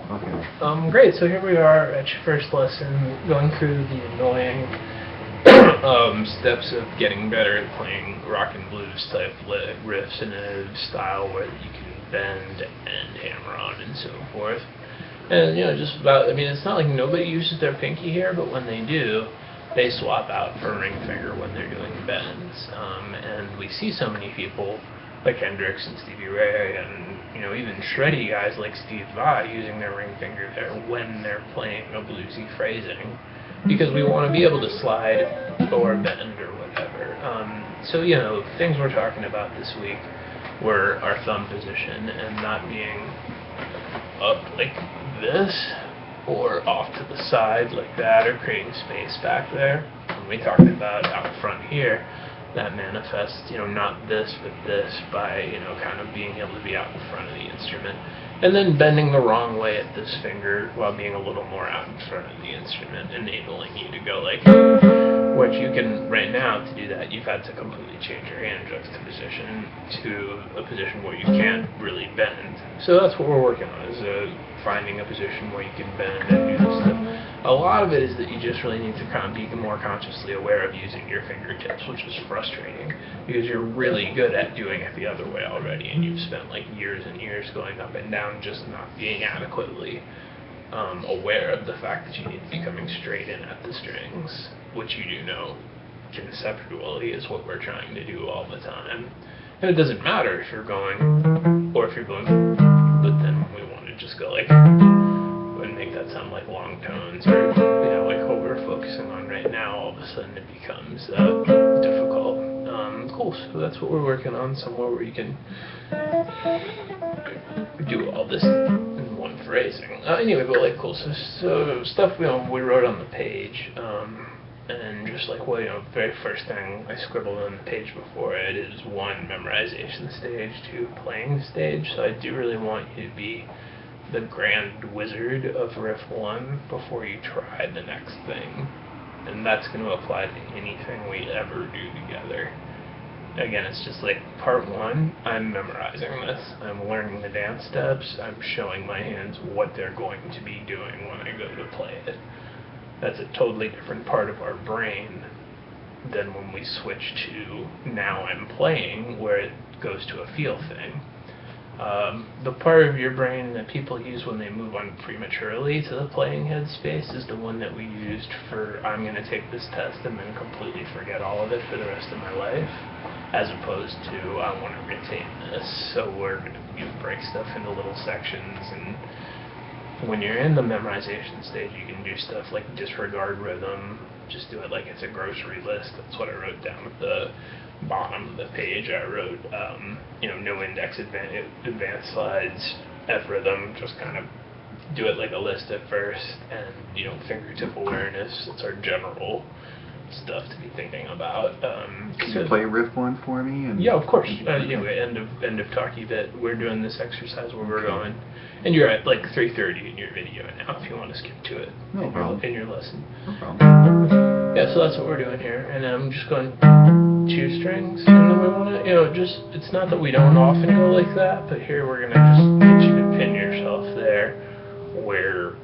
Great, so here we are at your first lesson, going through the annoying steps of getting better at playing rock and blues type riffs in a style where you can bend and hammer on and so forth. And, just about, it's not like nobody uses their pinky here, but when they do, they swap out for ring finger when they're doing bends. And we see so many people like Hendrix and Stevie Ray and even shreddy guys like Steve Vai using their ring finger there when they're playing a bluesy phrasing, because we want to be able to slide or bend or whatever. So things we're talking about this week were our thumb position and not being up like this or off to the side like that, or creating space back there. When we talked about out front here, that manifests, not this, but this, by, kind of being able to be out in front of the instrument. And then bending the wrong way at this finger while being a little more out in front of the instrument, enabling you to go like, which you can, right now, to do that, you've had to completely change your hand juxtaposition to a position where you can't really bend. So that's what we're working on, is finding a position where you can bend and do this stuff. A lot of it is that you just really need to kind of be more consciously aware of using your fingertips, which is frustrating, because you're really good at doing it the other way already, and you've spent like years and years going up and down just not being adequately aware of the fact that you need to be coming straight in at the strings, which you do know conceptually is what we're trying to do all the time. And it doesn't matter if you're going, or if you're going, but then we want to just go like, and make that sound like long tones, or like what we're focusing on right now. All of a sudden it becomes difficult. Cool, so that's what we're working on, somewhere where you can do all this in one phrasing. Anyway, but like cool, so stuff we wrote on the page, and just like very first thing I scribbled on the page before it is 1, memorization stage, 2, playing stage. So I do really want you to be the grand wizard of riff 1 before you try the next thing, and that's going to apply to anything we ever do together. Again, it's just like part 1, I'm memorizing this, I'm learning the dance steps, I'm showing my hands what they're going to be doing when I go to play it. That's a totally different part of our brain than when we switch to now I'm playing, where it goes to a feel thing. The part of your brain that people use when they move on prematurely to the playing headspace is the one that we used for I'm going to take this test and then completely forget all of it for the rest of my life, as opposed to I want to retain this. So we're going to break stuff into little sections, and when you're in the memorization stage, you can do stuff like disregard rhythm, just do it like it's a grocery list. That's what I wrote down at the bottom of the page. I wrote, no index advanced slides, F rhythm, just kind of do it like a list at first, and, fingertip awareness, it's our general stuff to be thinking about. Can you play riff 1 for me? Yeah, of course. End of talkie bit. We're doing this exercise where we're going, and you're at like 3:30 in your video now if you want to skip to it. No problem. In your lesson. No problem. Yeah, so that's what we're doing here, and I'm just going 2 strings, and then we want to, it's not that we don't often go like that, but here we're going to just get you to pin yourself there where,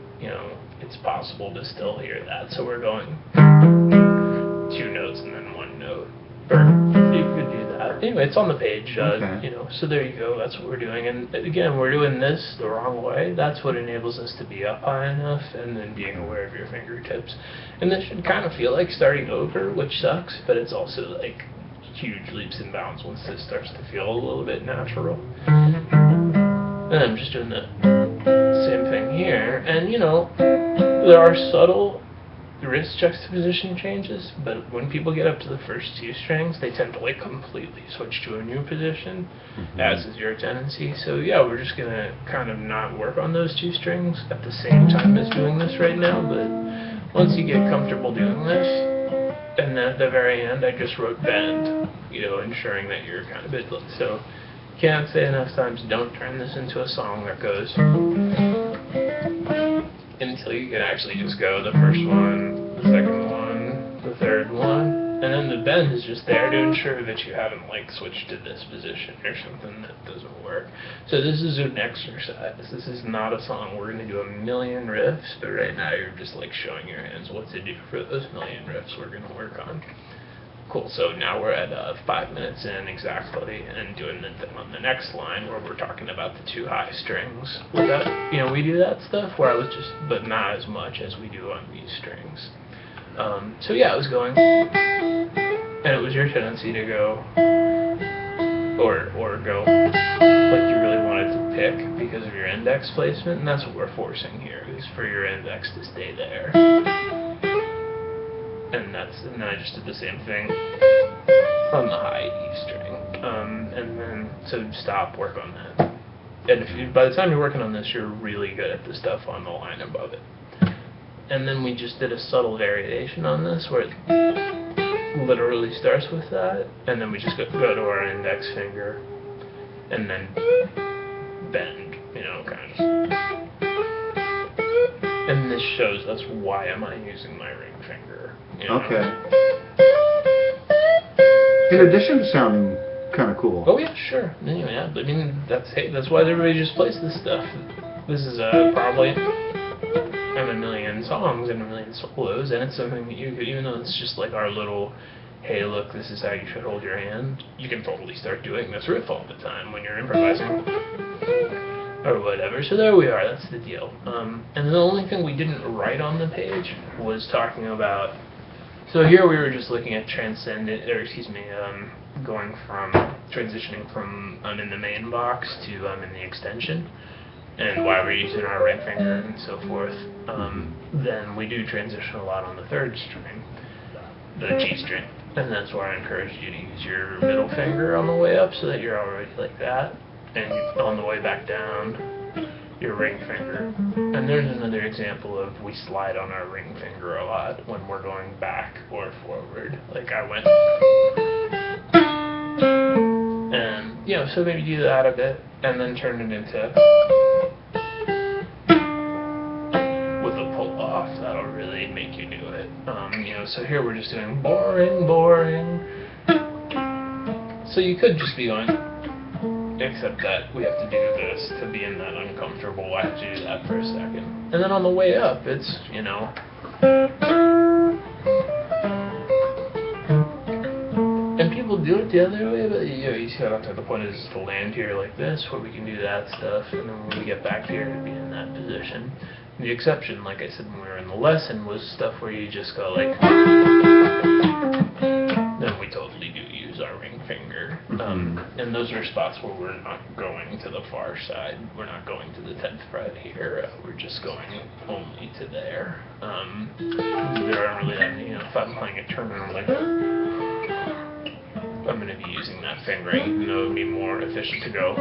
it's possible to still hear that. So we're going 2 notes and then 1 note, or you could do that. Anyway, it's on the page, so there you go, that's what we're doing. And again, we're doing this the wrong way. That's what enables us to be up high enough, and then being aware of your fingertips. And this should kind of feel like starting over, which sucks, but it's also like huge leaps and bounds once this starts to feel a little bit natural. And I'm just doing the same thing here, and there are subtle wrist juxtaposition changes, but when people get up to the first 2 strings, they tend to like completely switch to a new position, as is your tendency. So yeah, we're just gonna kind of not work on those 2 strings at the same time as doing this right now, but once you get comfortable doing this, and then at the very end I just wrote bend, ensuring that you're kind of bit. So can't say enough times, don't turn this into a song that goes until you can actually just go the first one, the second one, the third one, and then the bend is just there to ensure that you haven't like switched to this position or something that doesn't work. So this is an exercise. This is not a song. We're going to do a million riffs, but right now you're just like showing your hands what to do for those million riffs we're going to work on. Cool, so now we're at 5 minutes in exactly, and doing the thing on the next line where we're talking about the 2 high strings. With that, we do that stuff where I was just, but not as much as we do on these strings. So yeah, it was going, and it was your tendency to go, or go like you really wanted to pick because of your index placement, and that's what we're forcing here, is for your index to stay there. And then I just did the same thing on the high E string. And then, so stop, work on that. And by the time you're working on this, you're really good at the stuff on the line above it. And then we just did a subtle variation on this where it literally starts with that, and then we just go to our index finger, and then bend, kind of. And this shows us why am I using my ring finger. Okay. In addition to sounding kind of cool. Oh yeah, sure. Anyway, yeah, I mean that's why everybody just plays this stuff. This is probably in a million songs and a million solos, and it's something that you could, even though it's just like our little, hey look, this is how you should hold your hand, you can totally start doing this riff all the time when you're improvising. Or whatever. So there we are, that's the deal. And the only thing we didn't write on the page was talking about, so here we were just looking at going from, transitioning from in the main box to in the extension, and why we're using our ring finger and so forth. Then we do transition a lot on the 3rd string, the G string, and that's why I encourage you to use your middle finger on the way up so that you're already like that. And on the way back down, your ring finger. And there's another example of we slide on our ring finger a lot when we're going back or forward. Like I went, and so maybe do that a bit, and then turn it into with a pull off. That'll really make you do it. So here we're just doing boring, boring. So you could just be going. Except that we have to do this to be in that uncomfortable, I have to do that for a second. And then on the way up, it's, and people do it the other way, but you see what I'm saying, the point is to land here like this, where we can do that stuff, and then when we get back here, to be in that position. The exception, like I said when we were in the lesson, was stuff where you just go like, then we totally do use our ring finger. And those are spots where we're not going to the far side. We're not going to the 10th fret here. We're just going only to there. There aren't really that many, if I'm playing a turn and I'm like, I'm going to be using that finger, even though it would be more efficient to go.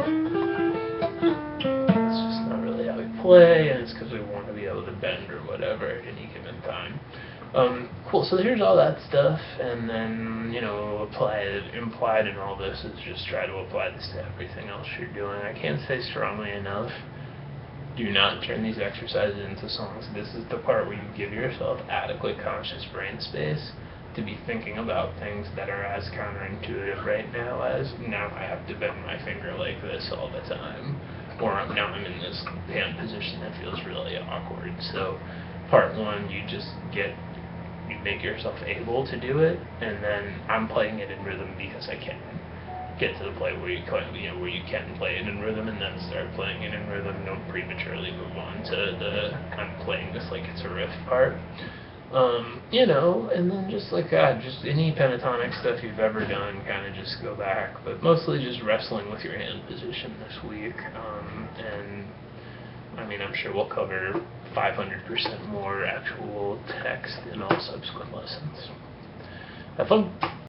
It's just not really how we play, and it's because we want to be able to bend or whatever at any given time. Cool, so here's all that stuff, and then, implied in all this is just try to apply this to everything else you're doing. I can't say strongly enough, do not turn these exercises into songs. This is the part where you give yourself adequate conscious brain space to be thinking about things that are as counterintuitive right now as, now I have to bend my finger like this all the time, or now I'm in this hand position that feels really awkward. So part 1, you make yourself able to do it, and then I'm playing it in rhythm because I can get to the point where you can play it in rhythm, and then start playing it in rhythm. Don't prematurely move on to the I'm playing this like it's a riff part. And then just like just any pentatonic stuff you've ever done, kind of just go back, but mostly just wrestling with your hand position this week. And I mean, I'm sure we'll cover 500% more actual text in all subsequent lessons. Have fun!